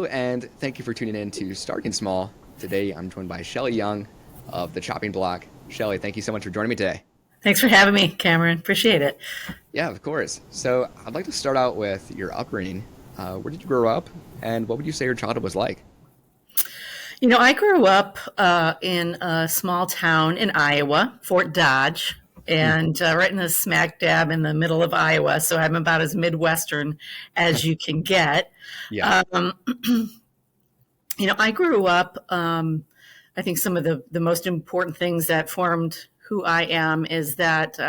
Hello, and thank you for tuning in to Starting Small. Today, I'm joined by Shelley Young of the Chopping Block. Shelley, thank you so much for joining me today. Thanks for having me, Cameron. Appreciate it. Yeah, of course. So, I'd like to start out with your upbringing. Where did you grow up, and what would you say your childhood was like? I grew up in a small town in Iowa, Fort Dodge, Hmm. and right in the smack dab in the middle of Iowa. So I'm about as Midwestern as you can get. Yeah, Um, I grew up, I think some of the most important things that formed who I am is that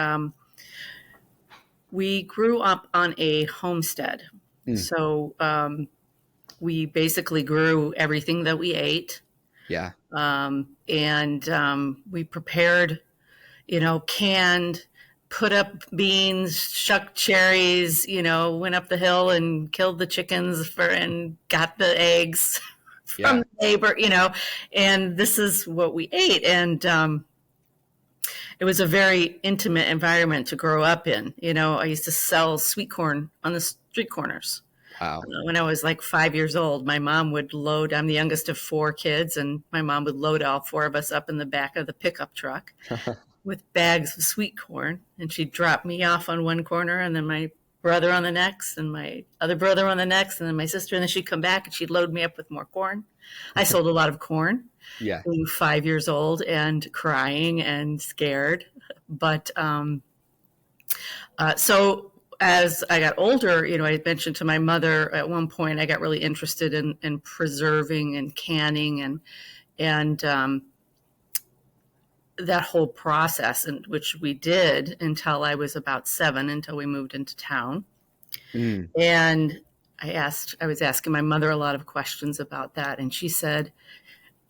we grew up on a homestead. Hmm. So we basically grew everything that we ate. Yeah, And we prepared, canned, put up beans, shucked cherries, went up the hill and killed the chickens and got the eggs from yeah, the neighbor, and this is what we ate. And it was a very intimate environment to grow up in. I used to sell sweet corn on the street corners. wow. When I was like 5 years old, my mom would load, I'm the youngest of four kids, and my mom would load all four of us up in the back of the pickup truck with bags of sweet corn. And she'd drop me off on one corner, and then my brother on the next, and my other brother on the next, and then my sister. And then she'd come back and she'd load me up with more corn. I sold a lot of corn Yeah, being 5 years old and crying and scared. But so as I got older, I mentioned to my mother at one point I got really interested in preserving and canning and that whole process, and which we did until I was about 7, until we moved into town. mm, And I was asking my mother a lot of questions about that, and she said,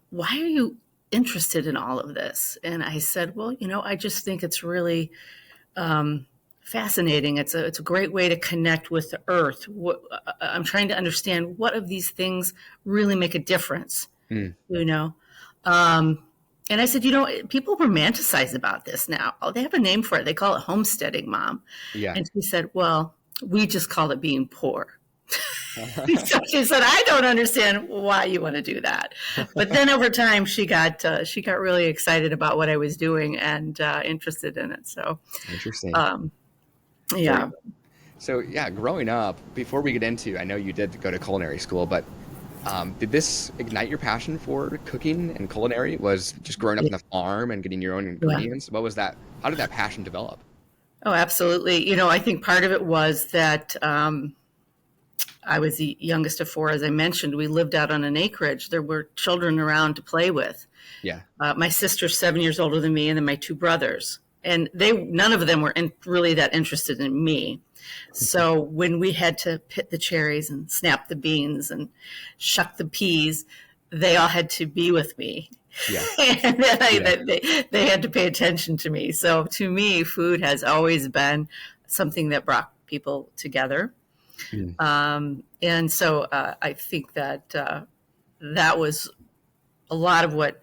"Why are you interested in all of this?" And I said, "Well, I just think it's really fascinating. It's a great way to connect with the earth. I'm trying to understand what of these things really make a difference, mm, you know." Um, and I said, people romanticize about this now. Oh, they have a name for it. They call it homesteading, Mom. yeah. And she said, "Well, we just call it being poor." So she said, "I don't understand why you want to do that." But then over time, she got really excited about what I was doing and interested in it. So Interesting. um, Very yeah. good. So, yeah, growing up, before we get into, I know you did go to culinary school, but did this ignite your passion for cooking and culinary? Was just growing up on the farm and getting your own Yeah. ingredients? What was that? How did that passion develop? Oh, absolutely. I think part of it was that I was the youngest of four. As I mentioned, we lived out on an acreage. There were children around to play with. Yeah. My sister's 7 years older than me, and then my two brothers. And none of them were really that interested in me. So when we had to pit the cherries and snap the beans and shuck the peas, they all had to be with me. Yeah. And Yeah. they had to pay attention to me. So to me, food has always been something that brought people together. Mm. And so I think that that was a lot of what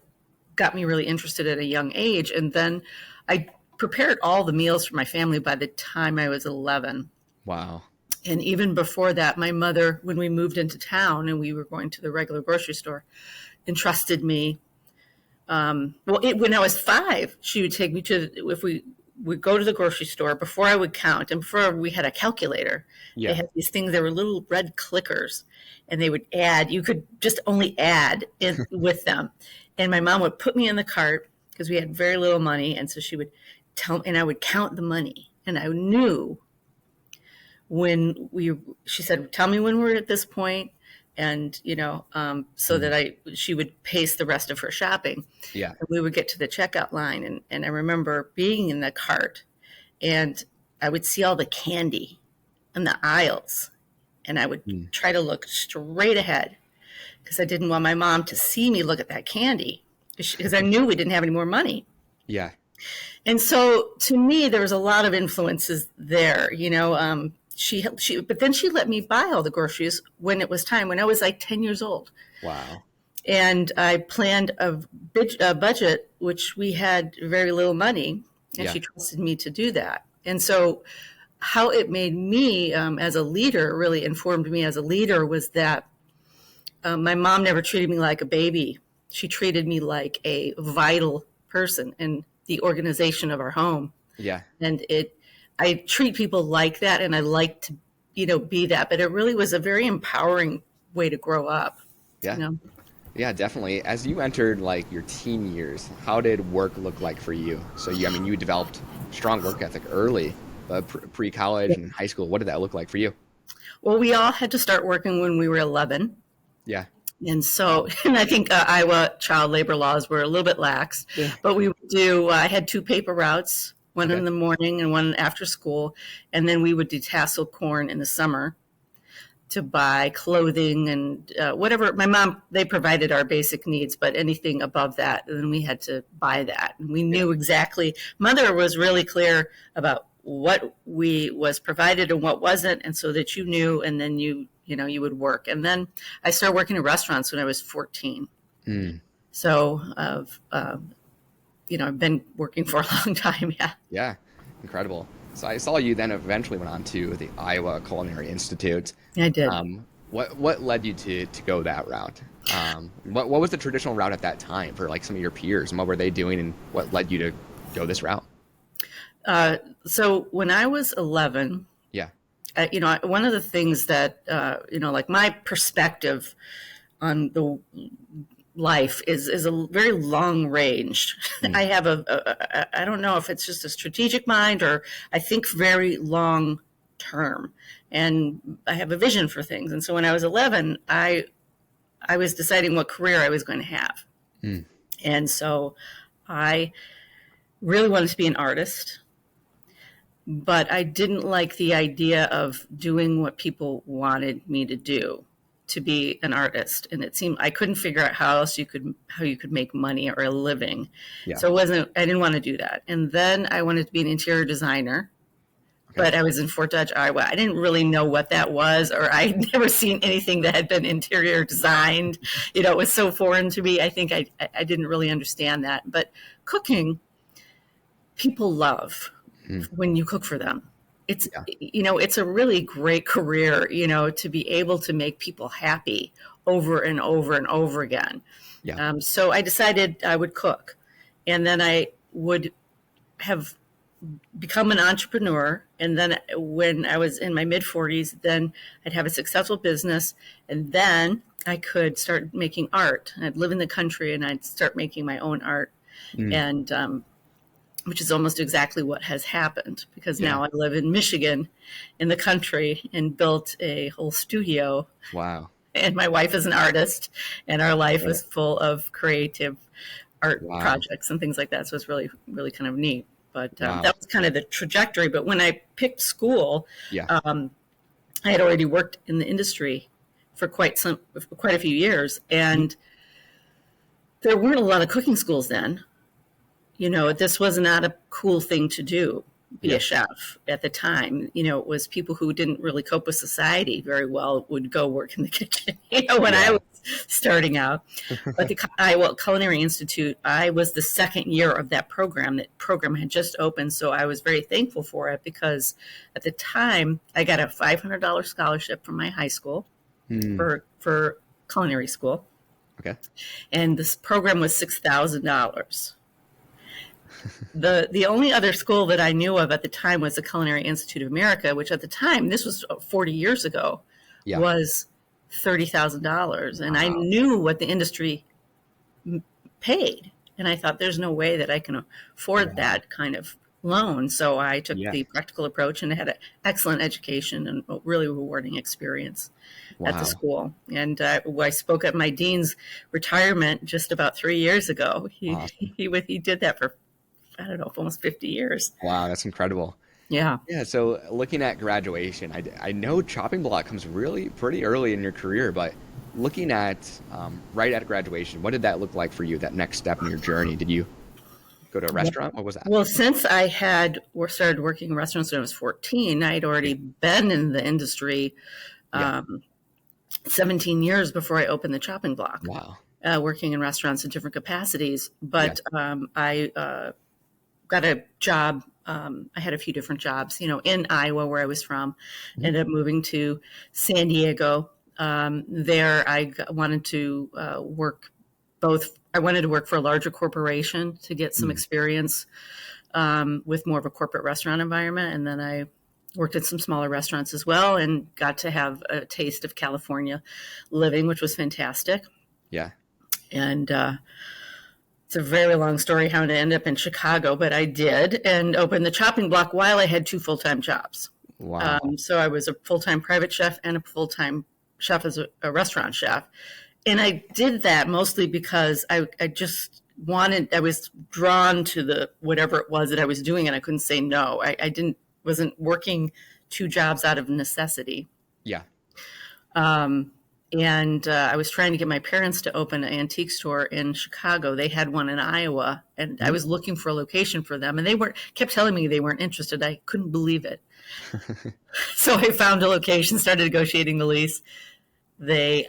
got me really interested at a young age. And then I prepared all the meals for my family by the time I was 11. Wow. And even before that, my mother, when we moved into town and we were going to the regular grocery store, entrusted me. When I was 5, she would take me if we would go to the grocery store, before I would count, and before we had a calculator, they Yeah. had these things, they were little red clickers, and they would add, you could just only add with them. And my mom would put me in the cart because we had very little money. And so she would tell me, and I would count the money. And I knew she said, "Tell me when we're at this point," and so Mm. that she would pace the rest of her shopping. Yeah. And we would get to the checkout line, and I remember being in the cart, and I would see all the candy in the aisles, and I would Mm. try to look straight ahead because I didn't want my mom to see me look at that candy, because I knew we didn't have any more money. Yeah. And so to me, there was a lot of influences there. But then she let me buy all the groceries when it was time, when I was like 10 years old. Wow. And I planned a budget, which we had very little money, and Yeah. she trusted me to do that. And so how it made me as a leader, really informed me as a leader, was that my mom never treated me like a baby. She treated me like a vital person in the organization of our home. Yeah. And I treat people like that, and I like to, be that. But it really was a very empowering way to grow up. You Yeah. know, Yeah, definitely. As you entered like your teen years, how did work look like for you? So I mean, you developed strong work ethic early, but pre-college and high school, what did that look like for you? well, we all had to start working when we were 11. Yeah. And so, Wow. and I think Iowa child labor laws were a little bit lax, Yeah. but we would do, I had two paper routes, one Okay. in the morning and one after school. And then we would detassel corn in the summer to buy clothing and whatever. My mom, they provided our basic needs, but anything above that, then we had to buy that. And we Yeah. knew exactly, mother was really clear about what we was provided and what wasn't. And so that you knew, and then you would work. And then I started working in restaurants when I was 14. Mm. So, I've been working for a long time. Yeah. Yeah. Incredible. So I saw you then eventually went on to the Iowa Culinary Institute. I did. What led you to go that route? What was the traditional route at that time for like some of your peers, and what were they doing, and what led you to go this route? So when I was 11, Yeah. one of the things that, like my perspective on the life is a very long range. Mm. I have I don't know if it's just a strategic mind, or I think very long term, and I have a vision for things. And so when I was 11, I was deciding what career I was going to have. Mm. And so I really wanted to be an artist, but I didn't like the idea of doing what people wanted me to do, to be an artist. And it seemed I couldn't figure out how you could make money or a living. Yeah. So I didn't want to do that. And then I wanted to be an interior designer, Okay. but I was in Fort Dodge, Iowa. I didn't really know what that was, or I'd never seen anything that had been interior designed. It was so foreign to me. I think I didn't really understand that. But cooking, people love Mm. when you cook for them. It's, Yeah. it's a really great career, to be able to make people happy over and over and over again. Yeah. So I decided I would cook, and then I would have become an entrepreneur. And then when I was in my mid 40s, then I'd have a successful business, and then I could start making art. I'd live in the country and I'd start making my own art. Mm. And, which is almost exactly what has happened, because Yeah. now I live in Michigan in the country and built a whole studio. Wow. And my wife is an artist, and our life Yeah. is full of creative art Wow. projects and things like that. So it's really, really kind of neat. But Wow. that was kind of the trajectory. But when I picked school, Yeah. I had already worked in the industry for quite a few years, and there weren't a lot of cooking schools then. This was not a cool thing to do, be Yeah. a chef at the time. It was people who didn't really cope with society very well would go work in the kitchen, when I Yeah. was starting out. But the Iowa Culinary Institute, I was the second year of that program. That program had just opened, so I was very thankful for it, because at the time I got a $500 scholarship from my high school Mm. for culinary school, Okay. and this program was $6,000. The only other school that I knew of at the time was the Culinary Institute of America, which at the time, this was 40 years ago, Yeah. was $30,000. And I Wow. knew what the industry paid. And I thought, there's no way that I can afford Wow. that kind of loan. So I took Yeah. the practical approach and had an excellent education and a really rewarding experience at the Wow. school. And I spoke at my dean's retirement just about 3 years ago. Awesome. He did that for, I don't know, almost 50 years. Wow. That's incredible. Yeah. Yeah. So looking at graduation, I know chopping block comes really pretty early in your career, but looking at right at graduation, what did that look like for you? That next step in your journey? Did you go to a restaurant? What was that? Well, since I had started working in restaurants when I was 14, I'd already been in the industry Yeah. 17 years before I opened the chopping block, Wow. working in restaurants in different capacities. Yeah. But I got a job. I had a few different jobs, in Iowa, where I was from. Mhm. Ended up moving to San Diego, There, wanted to work both. I wanted to work for a larger corporation to get some experience with more of a corporate restaurant environment. And then I worked at some smaller restaurants as well and got to have a taste of California living, which was fantastic. Yeah. And it's a very long story how to end up in Chicago, but I did, and opened the chopping block while I had 2 full-time jobs. Wow. So I was a full-time private chef and a full-time chef as a restaurant chef. And I did that mostly because I just I was drawn to the whatever it was that I was doing, and I couldn't say no. Wasn't working 2 jobs out of necessity. Yeah. And I was trying to get my parents to open an antique store in Chicago. They had one in Iowa, and I was looking for a location for them, and they kept telling me they weren't interested. I couldn't believe it. So I found a location, started negotiating the lease. They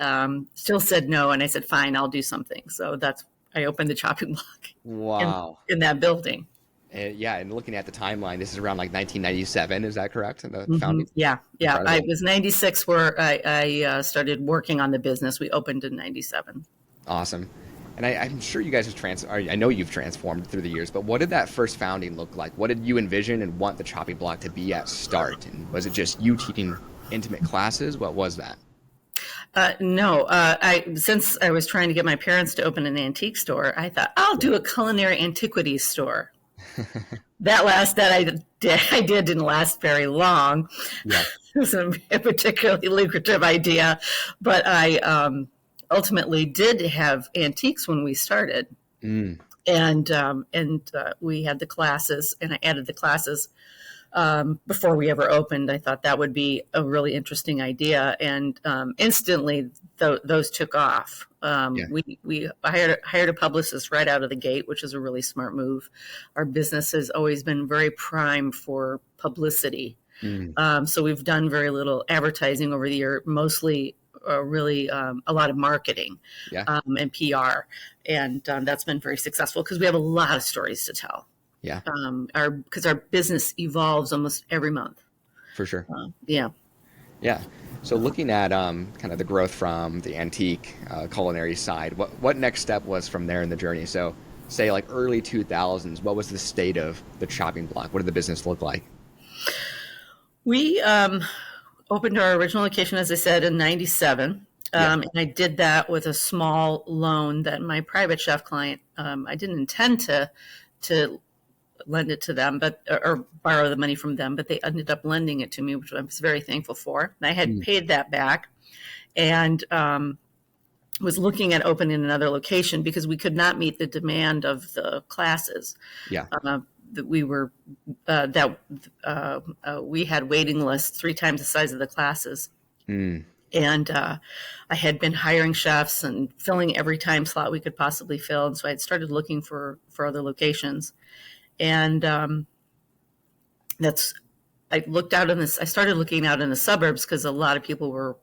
still said no, and I said, fine, I'll do something. So I opened the chopping block. Wow. in that building. Yeah, and looking at the timeline, this is around like 1997. Is that correct? And the founding. Yeah. Incredible. I was 96 where I started working on the business. We opened in 97. Awesome. And I'm sure you guys have I know you've transformed through the years, but what did that first founding look like? What did you envision and want the chopping block to be at start? And was it just you teaching intimate classes? What was that? No, since I was trying to get my parents to open an antique store, I thought I'll do a culinary antiquities store. That I did didn't last very long. Yeah. It was a particularly lucrative idea, but I ultimately did have antiques when we started, and we had the classes, and I added the classes before we ever opened. I thought that would be a really interesting idea, and instantly those took off. We hired a publicist right out of the gate, which is a really smart move. Our business has always been very primed for publicity. So we've done very little advertising over the year, mostly really a lot of marketing and PR. And that's been very successful because we have a lot of stories to tell. Yeah. Because our business evolves almost every month. For sure. Yeah. So looking at kind of the growth from the antique culinary side, what next step was from there in the journey? So say like early 2000s, what was the state of the chopping block? What did the business look like? We opened our original location, as I said, in 97. And I did that with a small loan that my private chef client, I didn't intend to lend it to them, or borrow the money from them, but they ended up lending it to me, which I was very thankful for. And I had paid that back, and was looking at opening another location because we could not meet the demand of the classes. Yeah. That we had waiting lists 3 times the size of the classes. And I had been hiring chefs and filling every time slot we could possibly fill. And so I had started looking for other locations. And I started looking out in the suburbs because a lot of people were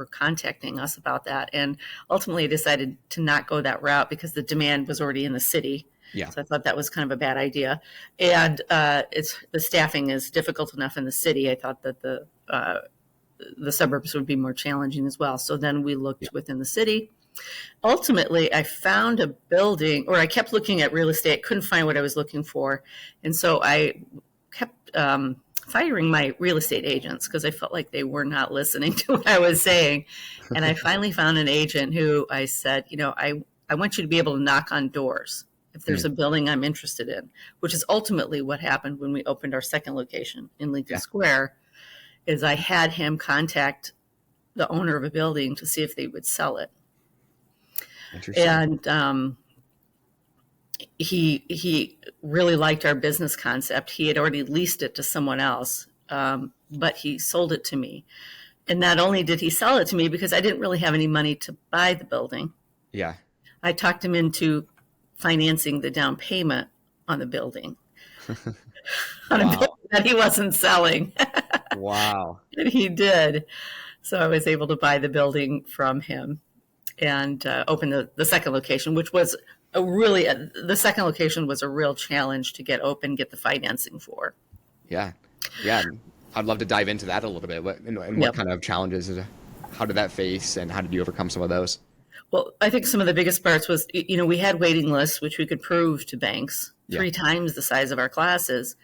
contacting us about that. And ultimately I decided to not go that route because the demand was already in the city. Yeah. So I thought that was kind of a bad idea. And the staffing is difficult enough in the city. I thought that the suburbs would be more challenging as well. So then we looked within the city. Ultimately, I found a building, or I kept looking at real estate, couldn't find what I was looking for. And so I kept firing my real estate agents because I felt like they were not listening to what I was saying. And I finally found an agent who I said, I want you to be able to knock on doors if there's a building I'm interested in, which is ultimately what happened when we opened our second location in Lincoln Square, is I had him contact the owner of a building to see if they would sell it. And he really liked our business concept. He had already leased it to someone else, but he sold it to me. And not only did he sell it to me because I didn't really have any money to buy the building. Yeah. I talked him into financing the down payment on the building. On a building that he wasn't selling. Wow. And he did. So I was able to buy the building from him and open the second location, which was the second location was a real challenge to get open, get the financing for. Yeah. I'd love to dive into that a little bit. What kind of challenges how did that face, and how did you overcome some of those? Well, I think some of the biggest parts was, we had waiting lists, which we could prove to banks, Yeah. 3 times the size of our classes,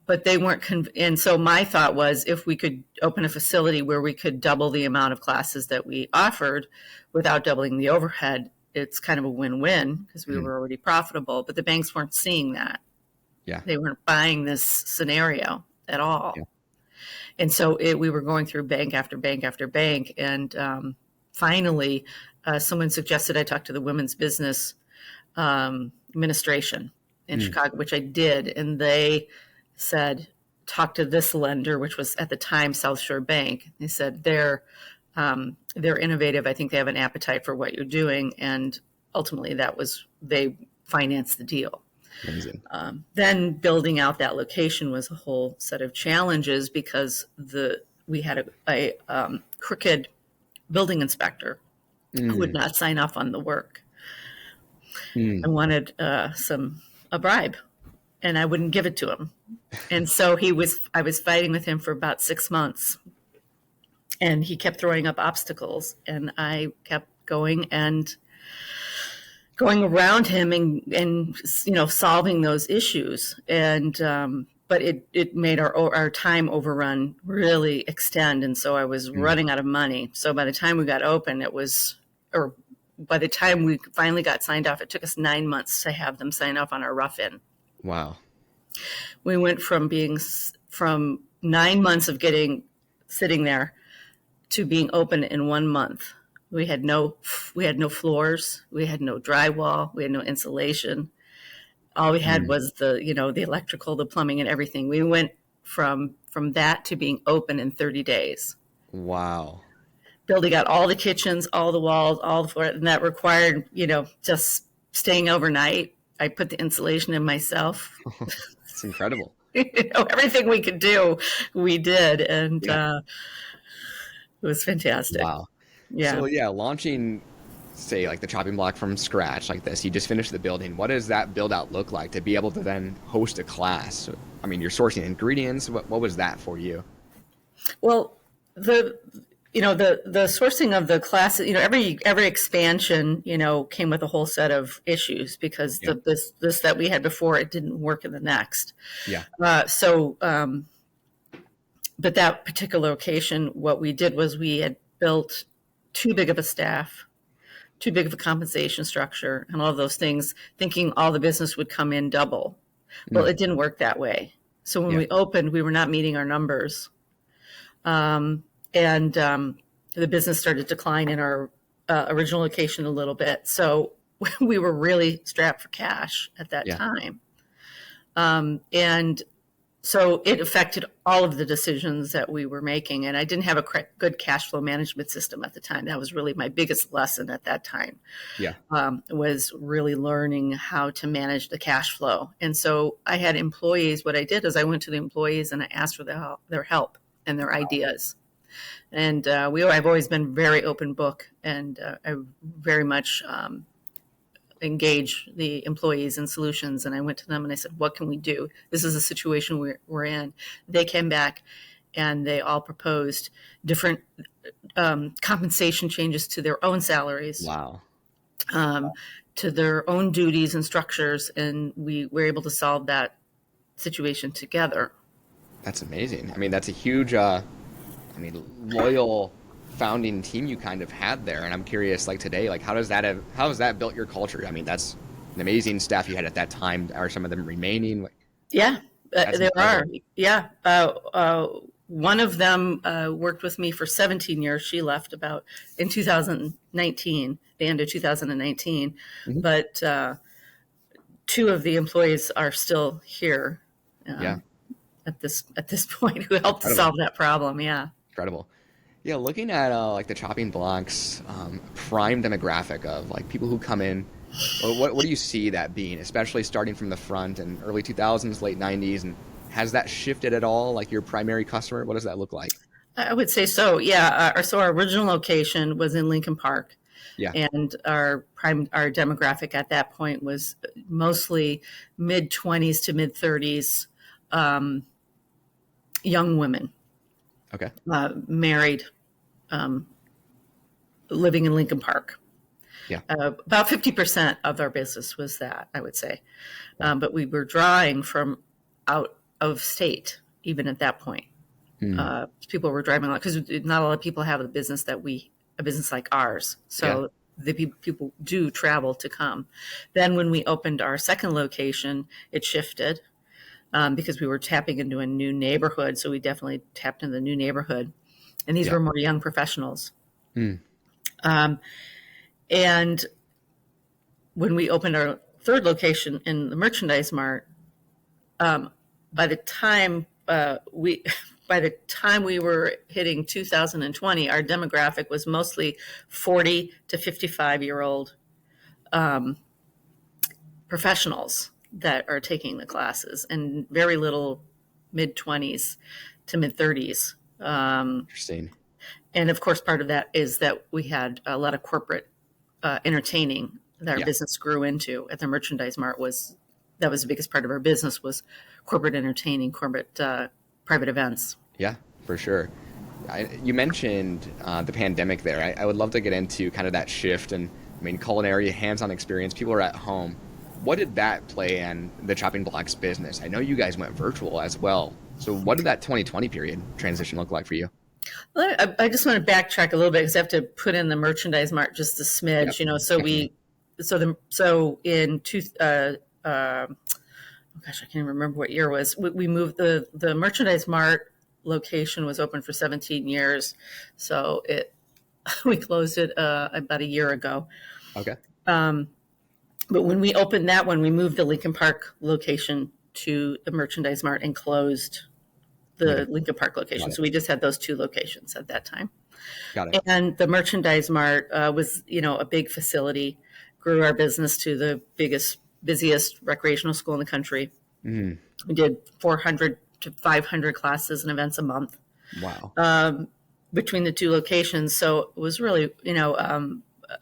but they weren't. And so my thought was, if we could open a facility where we could double the amount of classes that we offered without doubling the overhead, it's kind of a win-win because we Mm. were already profitable, but the banks weren't seeing that. Yeah. They weren't buying this scenario at all. Yeah. And so we were going through bank after bank after bank. And finally, someone suggested I talk to the Women's Business Administration in Chicago, which I did. And they said, talk to this lender, which was at the time South Shore Bank. They said, they're innovative. I think they have an appetite for what you're doing. And ultimately, they financed the deal. Amazing. Then building out that location was a whole set of challenges because we had a crooked building inspector who would not sign off on the work. I wanted a bribe, and I wouldn't give it to him. And so I was fighting with him for about 6 months, and he kept throwing up obstacles, and I kept going around him and solving those issues. And but it made our time overrun really extend, and so I was running out of money. So by the time we got open, by the time we finally got signed off, it took us 9 months to have them sign off on our rough-in. Wow. We went from 9 months of sitting there to being open in 1 month. We had no floors, we had no drywall, we had no insulation. All we had was the electrical, the plumbing, and everything. We went from that to being open in 30 days. Wow. Building out all the kitchens, all the walls, all the floor, and that required, just staying overnight. I put the insulation in myself. It's incredible. Everything we could do, we did, and it was fantastic. Wow. Yeah. So launching, say, like the chopping block from scratch like this, you just finished the building. What does that build out look like to be able to then host a class? I mean, you're sourcing ingredients. What was that for you? Well, the sourcing of the classes, every expansion, came with a whole set of issues because this that we had before, it didn't work in the next. Yeah. But that particular location, what we did was we had built too big of a staff, too big of a compensation structure, and all of those things, thinking all the business would come in double. Well, it didn't work that way. So when we opened, we were not meeting our numbers. And the business started to decline in our original location a little bit. So we were really strapped for cash at that time. And so it affected all of the decisions that we were making. And I didn't have a good cash flow management system at the time. That was really my biggest lesson at that time. Yeah. Was really learning how to manage the cash flow. And so I had employees. What I did is I went to the employees and I asked for their help and their ideas. And I've always been very open book, and I very much engage the employees in solutions. And I went to them and I said, what can we do? This is a situation we're in. They came back and they all proposed different compensation changes to their own salaries. Wow. To their own duties and structures. And we were able to solve that situation together. That's amazing. I mean, that's a huge, loyal founding team you kind of had there. And I'm curious, like today, like how has that built your culture? I mean, that's an amazing staff you had at that time. Are some of them remaining? Yeah, there are. Yeah. One of them worked with me for 17 years. She left about in 2019, the end of 2019. But 2 of the employees are still here. At this point, who helped to solve that problem. Yeah. Incredible. Yeah, looking at like the chopping blocks prime demographic of like people who come in, or what do you see that being, especially starting from the front in early 2000s, late 90s, and has that shifted at all? Like your primary customer, what does that look like? I would say so. Yeah. Our original location was in Lincoln Park. Yeah. And our demographic at that point was mostly mid 20s to mid 30s. Young women, okay, married, living in Lincoln Park. Yeah. About 50% of our business was that, I would say. Yeah. But we were drawing from out of state, even at that point. Mm. People were driving a lot because not a lot of people have a business like ours. Yeah. So the people do travel to come. Then when we opened our second location, it shifted because we were tapping into a new neighborhood. So we definitely tapped into the new neighborhood. And these Yeah. were more young professionals. Mm. And when we opened our third location in the Merchandise Mart, by the time we were hitting 2020, our demographic was mostly 40 to 55-year-old professionals that are taking the classes, and very little mid 20s to mid 30s. Interesting. And of course, part of that is that we had a lot of corporate entertaining that our Yeah. business grew into at the Merchandise Mart. That was the biggest part of our business, was corporate entertaining, corporate private events. Yeah, for sure. You mentioned the pandemic there. I would love to get into kind of that shift and, I mean, culinary, hands-on experience. People are at home. What did that play in the Chopping Blocks business? I know you guys went virtual as well. So what did that 2020 period transition look like for you? Well, I just want to backtrack a little bit because I have to put in the Merchandise Mart just a smidge, Yep. So so in gosh, I can't even remember what year it was. We moved the Merchandise Mart location was open for 17 years, so we closed it about a year ago. Okay. But when we opened that one, we moved the Lincoln Park location to the Merchandise Mart and closed the Lincoln Park location. So we just had those two locations at that time. Got it. And the Merchandise Mart was, a big facility, grew our business to the busiest recreational school in the country. Mm. We did 400 to 500 classes and events a month. Wow. Between the two locations. So it was really,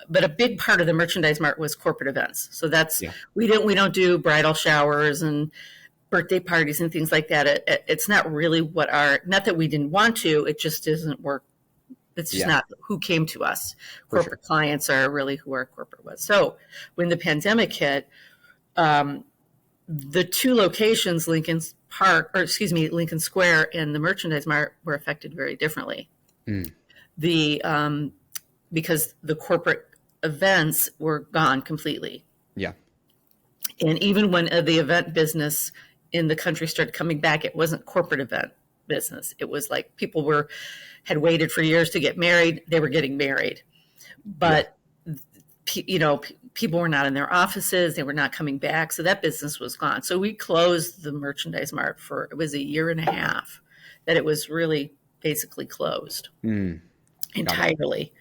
but a big part of the Merchandise Mart was corporate events. So that's, we don't do bridal showers and birthday parties and things like that. It's not really not that we didn't want to, it just doesn't work. It's just not who came to us. Corporate clients are really who our corporate was. So when the pandemic hit, the two locations, Lincoln Square and the Merchandise Mart, were affected very differently. Mm. Because the corporate events were gone completely. Yeah. And even when the event business in the country started coming back, it wasn't corporate event business. It was like people had waited for years to get married. They were getting married. But, people were not in their offices. They were not coming back. So that business was gone. So we closed the Merchandise Mart it was a year and a half that it was really basically closed. Mm. Entirely.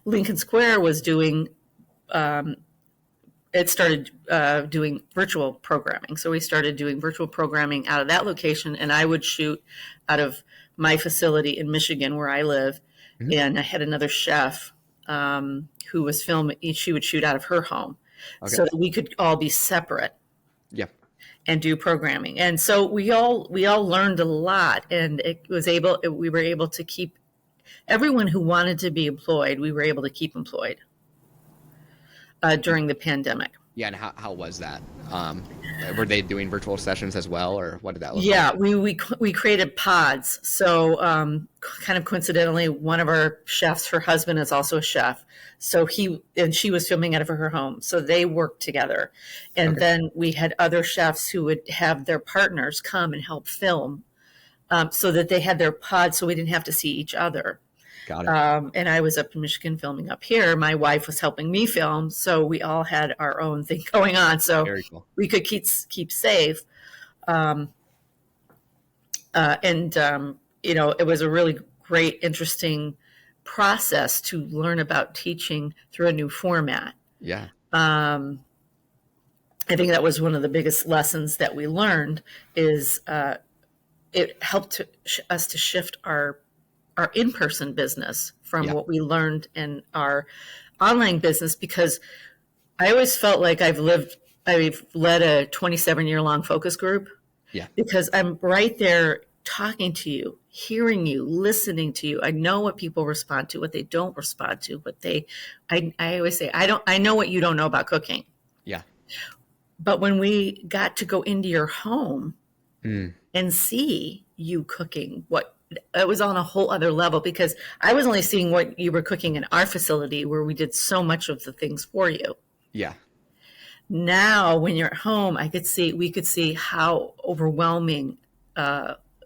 Lincoln Square was doing, it started doing virtual programming. So we started doing virtual programming out of that location, and I would shoot out of my facility in Michigan where I live. Mm-hmm. And I had another chef who was filming. She would shoot out of her home, so that we could all be separate. Yeah. And do programming. And so we all learned a lot, and we were able to keep everyone who wanted to be employed, we were able to keep employed during the pandemic. Yeah, and how was that? Were they doing virtual sessions as well, or what did that look like? Yeah, we created pods. So kind of coincidentally, one of our chefs, her husband is also a chef. So she was filming out of her home. So they worked together. And then we had other chefs who would have their partners come and help film so that they had their pods so we didn't have to see each other. Got it. And I was up in Michigan filming up here. My wife was helping me film, so we all had our own thing going on. So very cool. We could keep safe. It was a really great, interesting process to learn about teaching through a new format. Yeah. I think that was one of the biggest lessons that we learned is it helped us to shift our in-person business from what we learned in our online business, because I always felt like I've led a 27-year-long focus group. Yeah. Because I'm right there talking to you, hearing you, listening to you. I know what people respond to, what they don't respond to, I always say, I know what you don't know about cooking. Yeah. But when we got to go into your home Mm. and see you cooking, it was on a whole other level, because I was only seeing what you were cooking in our facility where we did so much of the things for you. Yeah. Now, when you're at home, we could see how overwhelming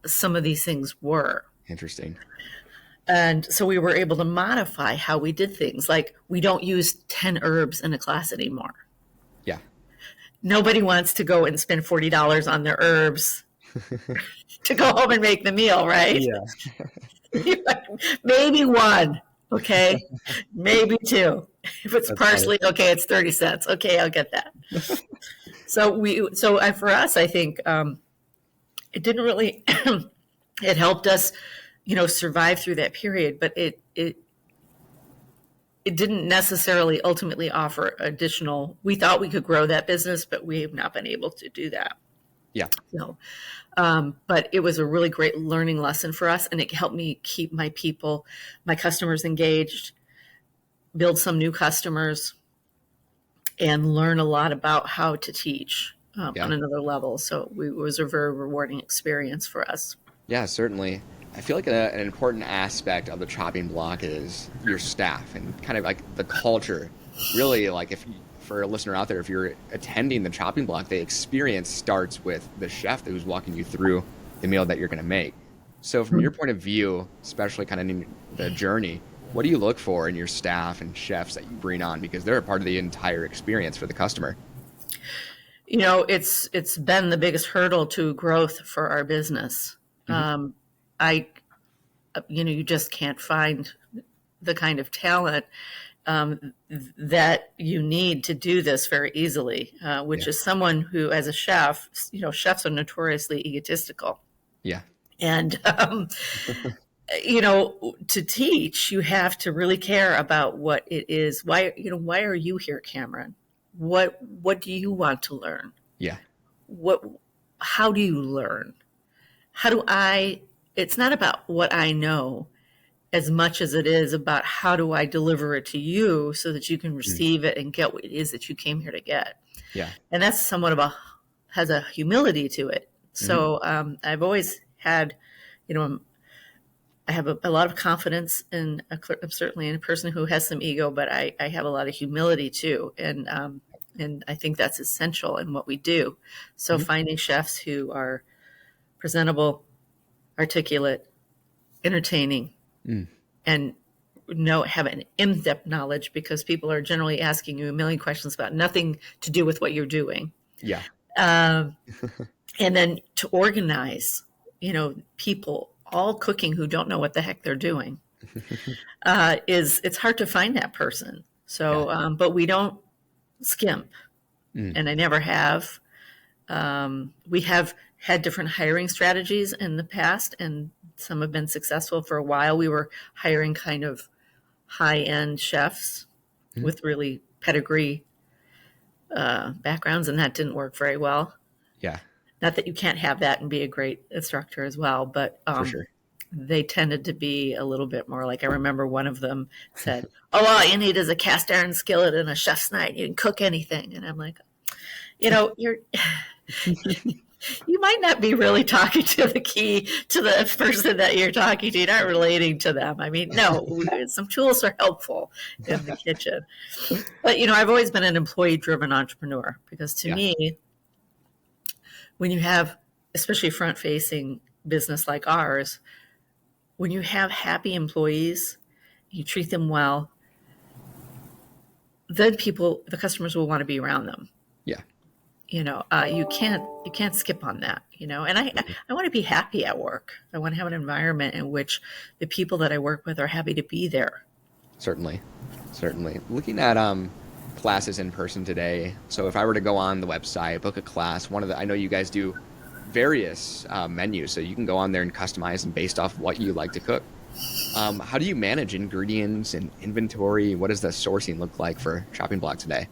some of these things were. Interesting. And so we were able to modify how we did things. Like, we don't use 10 herbs in a class anymore. Yeah. Nobody wants to go and spend $40 on their herbs to go home and make the meal, right? Yeah. Maybe one, okay? Maybe two. If it's That's parsley, okay, it's 30 cents. Okay, I'll get that. For us, I think it didn't really, it helped us, survive through that period, but it didn't necessarily ultimately offer additional. We thought we could grow that business, but we have not been able to do that. Yeah. So, but it was a really great learning lesson for us, and it helped me keep my customers engaged, build some new customers, and learn a lot about how to teach on another level. So it was a very rewarding experience for us. Yeah, certainly. I feel like an important aspect of the chopping block is your staff and kind of like the culture. Really, like for a listener out there, if you're attending the chopping block, the experience starts with the chef who's walking you through the meal that you're going to make. So from your point of view, especially kind of in the journey, what do you look for in your staff and chefs that you bring on? Because they're a part of the entire experience for the customer. It's been the biggest hurdle to growth for our business. Mm-hmm. You just can't find the kind of talent that you need to do this very easily, which is someone who, as a chef, chefs are notoriously egotistical. Yeah. And, to teach, you have to really care about what it is. Why are you here, Cameron? What do you want to learn? Yeah. How do you learn? It's not about what I know as much as it is about how do I deliver it to you so that you can receive it and get what it is that you came here to get. Yeah. And that's somewhat has a humility to it. So I've always had, I have a lot of confidence in certainly in a person who has some ego, but I have a lot of humility too. And I think that's essential in what we do. So finding chefs who are presentable, articulate, entertaining, and have an in-depth knowledge, because people are generally asking you a million questions about nothing to do with what you're doing. Yeah. And then to organize, people all cooking who don't know what the heck they're doing, it's hard to find that person. So, but we don't skimp, and I never have. We have had different hiring strategies in the past, and some have been successful. For a while, we were hiring kind of high-end chefs with really pedigree backgrounds, and that didn't work very well. Yeah. Not that you can't have that and be a great instructor as well, but For sure. They tended to be a little bit more like, I remember one of them said, "Oh, all you need is a cast iron skillet and a chef's knife. You can cook anything." And I'm like, you're you might not be really talking to the person that you're talking to. You're not relating to them. I mean, no, some tools are helpful in the kitchen. But, I've always been an employee-driven entrepreneur, because to me, when you have, especially front-facing business like ours, when you have happy employees, you treat them well, then the customers will want to be around them. Yeah. You can't skip on that, and I want to be happy at work. I want to have an environment in which the people that I work with are happy to be there. Certainly. Looking at classes in person today, so if I were to go on the website, book a class, I know you guys do various menus, so you can go on there and customize them based off what you like to cook. How do you manage ingredients and inventory? What does the sourcing look like for Chopping Block today?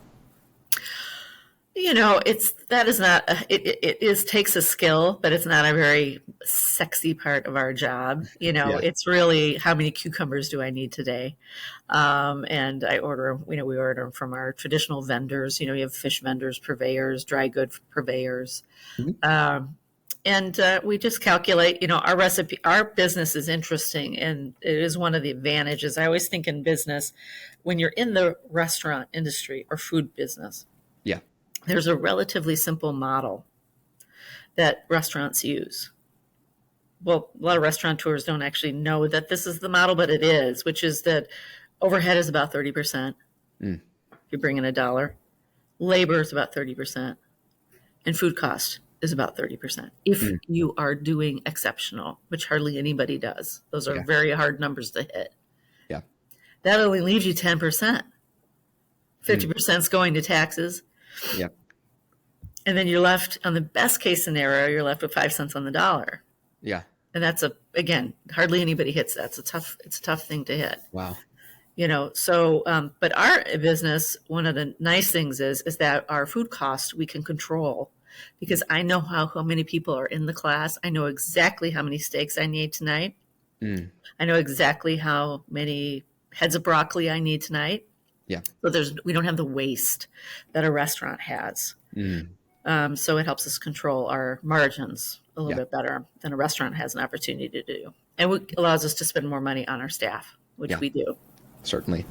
It's that is not it is takes a skill, but it's not a very sexy part of our job. Yeah. It's really how many cucumbers do I need today, and I order. We order them from our traditional vendors. You have fish vendors, purveyors, dry good purveyors, Mhm. um, and we just calculate. Our recipe. Our business is interesting, and it is one of the advantages. I always think in business, when you're in the restaurant industry or food business, Yeah. there's a relatively simple model that restaurants use. Well, a lot of restaurateurs don't actually know that this is the model, but it is, which is that overhead is about 30%. Mm. If you bring in a dollar, labor is about 30%, and food cost is about 30%. If Mm. you are doing exceptional, which hardly anybody does, those are Yeah. very hard numbers to hit. Yeah. That only leaves you 10%. Mm. 50% is going to taxes. Yeah. And then you're left, on the best case scenario, you're left with 5 cents on the dollar. Yeah. And that's again, hardly anybody hits that. It's a tough thing to hit. Wow. But our business, one of the nice things is that our food costs we can control, because I know how many people are in the class. I know exactly how many steaks I need tonight. Mm. I know exactly how many heads of broccoli I need tonight. Yeah. So we don't have the waste that a restaurant has. Mm. So it helps us control our margins a little Yeah. bit better than a restaurant has an opportunity to do. And it allows us to spend more money on our staff, which Yeah. we do. Certainly.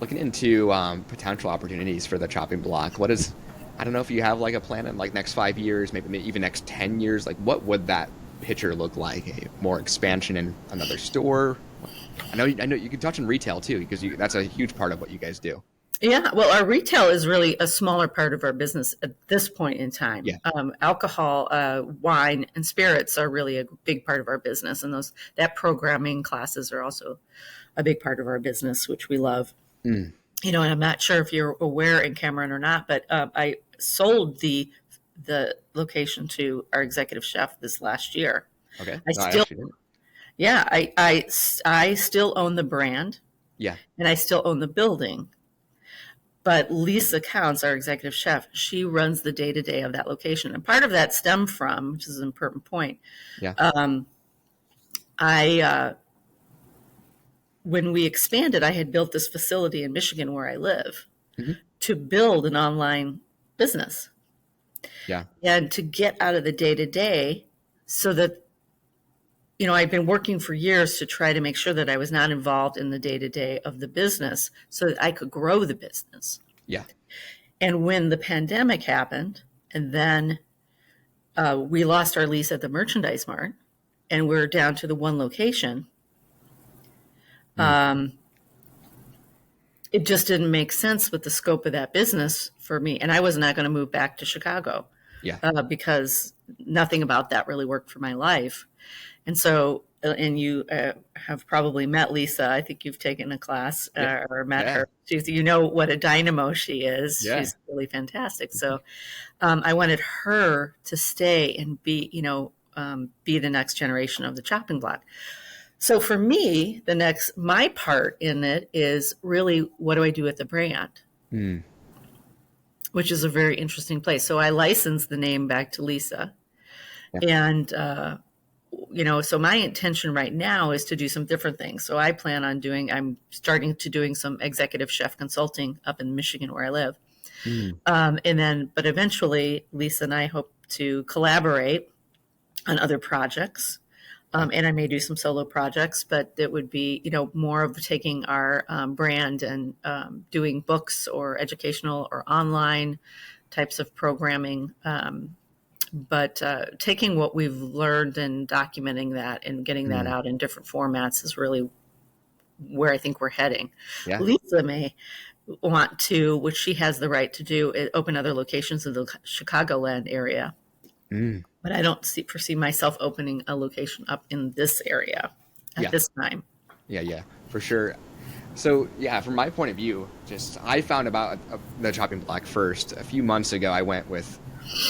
Looking into potential opportunities for the chopping block, what is, I don't know if you have like a plan in like next 5 years, maybe even next 10 years, like what would that picture look like? A more expansion in another store? I know you can touch on retail too, because that's a huge part of what you guys do. Yeah, well, our retail is really a smaller part of our business at this point in time. Yeah. Alcohol, wine, and spirits are really a big part of our business, and that programming classes are also a big part of our business, which we love. Mm. And I'm not sure if you're aware in Cameron or not, but I sold the location to our executive chef this last year. Okay. I No, I still, actually didn't. yeah, I still own the brand, Yeah. and I still own the building. But Lisa Counts, our executive chef, she runs the day to day of that location, and part of that stemmed from, which is an important point. Yeah. I When we expanded, I had built this facility in Michigan where I live Hmm. to build an online business Yeah. and to get out of the day to day, so that I'd been working for years to try to make sure that I was not involved in the day to day of the business so that I could grow the business. Yeah. And when the pandemic happened, and then we lost our lease at the merchandise mart, and we're down to the one location, Mm. it just didn't make sense with the scope of that business for me. And I was not going to move back to Chicago Yeah. because nothing about that really worked for my life. And so, and you have probably met Lisa. I think you've taken a class Yeah. or met Yeah. her. What a dynamo she is. Yeah. She's really fantastic. So I wanted her to stay and be the next generation of the chopping block. So for me, my part in it is really, what do I do with the brand? Mm. Which is a very interesting place. So I licensed the name back to Lisa. Yeah. And, so my intention right now is to do some different things. So I'm starting to doing some executive chef consulting up in Michigan where I live. Mm. But eventually Lisa and I hope to collaborate on other projects. And I may do some solo projects, but it would be, more of taking our brand and doing books or educational or online types of programming. But taking what we've learned and documenting that and getting that Mm. out in different formats is really where I think we're heading. Yeah. Lisa may want to, which she has the right to do, open other locations in the Chicagoland area. Mm. But I don't foresee myself opening a location up in this area at Yeah. this time. Yeah. Yeah. For sure. So yeah, from my point of view, I found about the chopping block first a few months ago. I went with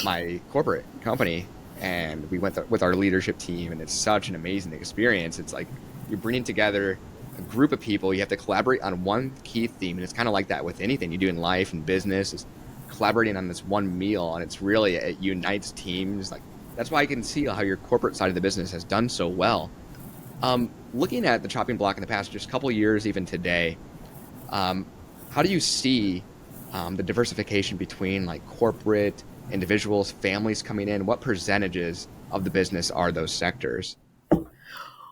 my corporate company, and we went with our leadership team, and it's such an amazing experience. It's like you're bringing together a group of people. You have to collaborate on one key theme, and it's kind of like that with anything you do in life and business. Is collaborating on this one meal, and it's really, it unites teams. Like, that's why I can see how your corporate side of the business has done so well. Looking at the chopping block in the past just couple years, even today, how do you see the diversification between like corporate, individuals, families coming in? What percentages of the business are those sectors?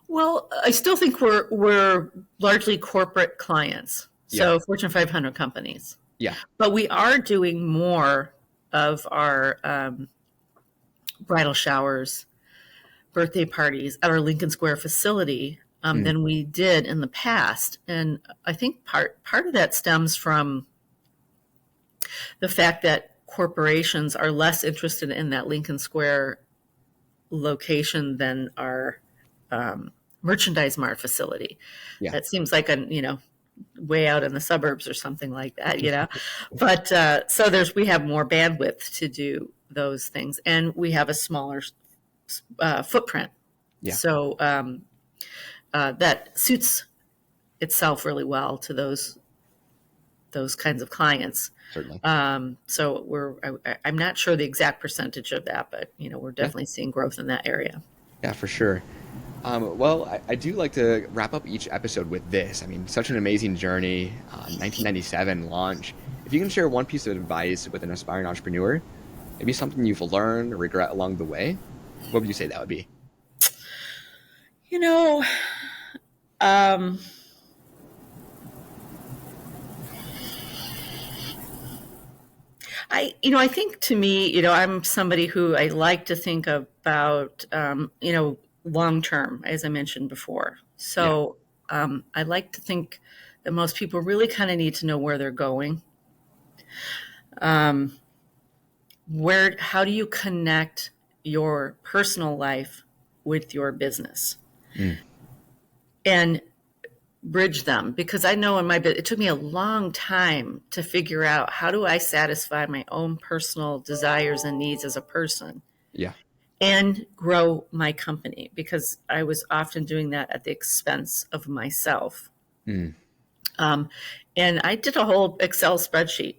Well, I still think we're largely corporate clients, Yeah, so Fortune 500 companies. yeah, But we are doing more of our bridal showers, birthday parties at our Lincoln Square facility mm, than we did in the past, and I think part of that stems from the fact that corporations are less interested in that Lincoln Square location than our merchandise mart facility. yeah, That seems like way out in the suburbs or something like that. But so we have more bandwidth to do those things, and we have a smaller footprint. yeah, So that suits itself really well to those kinds of clients. certainly. So I'm not sure the exact percentage of that, but we're Yeah, definitely seeing growth in that area. yeah, for sure. Well, I do like to wrap up each episode with this. I mean, such an amazing journey, 1997 launch. If you can share one piece of advice with an aspiring entrepreneur, maybe something you've learned or regret along the way, what would you say that would be? You know, um, I think to me, I'm somebody who I like to think about, long term, as I mentioned before. Yeah. So I like to think that most people really kind of need to know where they're going. Um, how do you connect your personal life with your business Mm, and bridge them? Because I know it took me a long time to figure out how do I satisfy my own personal desires and needs as a person yeah. and grow my company, because I was often doing that at the expense of myself. Mm, Um, and I did a whole Excel spreadsheet.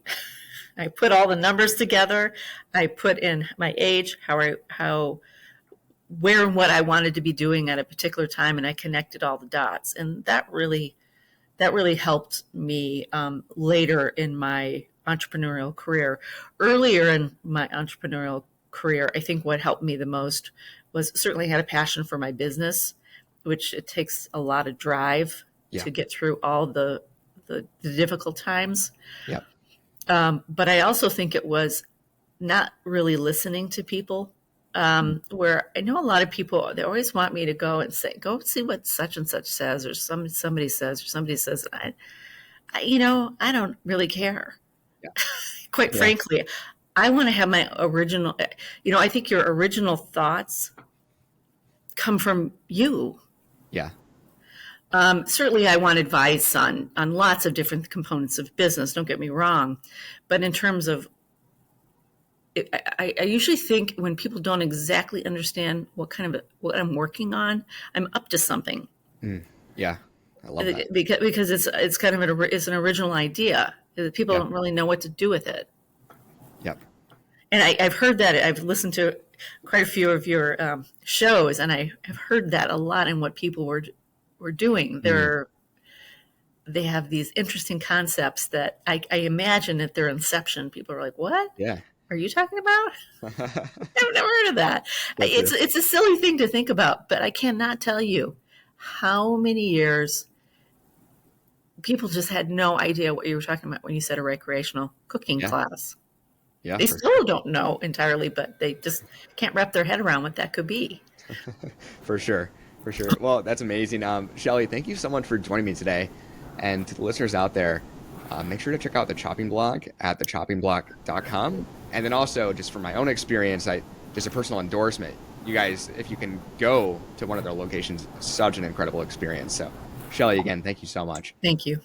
I put all the numbers together. I put in my age, where and what I wanted to be doing at a particular time, and I connected all the dots. And that really helped me later in my entrepreneurial career. Earlier in my entrepreneurial career, I think what helped me the most was certainly I had a passion for my business, which it takes a lot of drive yeah. to get through all the difficult times. Yeah. But I also think it was not really listening to people. Where I know a lot of people, they always want me to go see what such and such says, or somebody says, or somebody says. I don't really care. Yeah. Quite Yeah. frankly, I want to have my original. I think your original thoughts come from you. Yeah. Certainly, I want advice on lots of different components of business. Don't get me wrong, but in terms of, I usually think when people don't exactly understand what I'm working on, I'm up to something. Mm, yeah. I love that. Because it's kind of it's an original idea. People Yeah. don't really know what to do with it. Yep. And I've heard that. I've listened to quite a few of your shows, and I have heard that a lot in what people were doing. Mm, They have these interesting concepts that I imagine at their inception, people are like, "What yeah. are you talking about?" I've never heard of that. So true. It's a silly thing to think about, but I cannot tell you how many years people just had no idea what you were talking about when you said a recreational cooking Yeah. class. Yeah, They for sure. still don't know entirely, but they just can't wrap their head around what that could be. For sure. For sure. Well, that's amazing. Shelley, thank you so much for joining me today. And to the listeners out there, make sure to check out the chopping block at thechoppingblock.com. And then also, just from my own experience, just a personal endorsement. You guys, if you can go to one of their locations, such an incredible experience. So, Shelley, again, thank you so much. Thank you.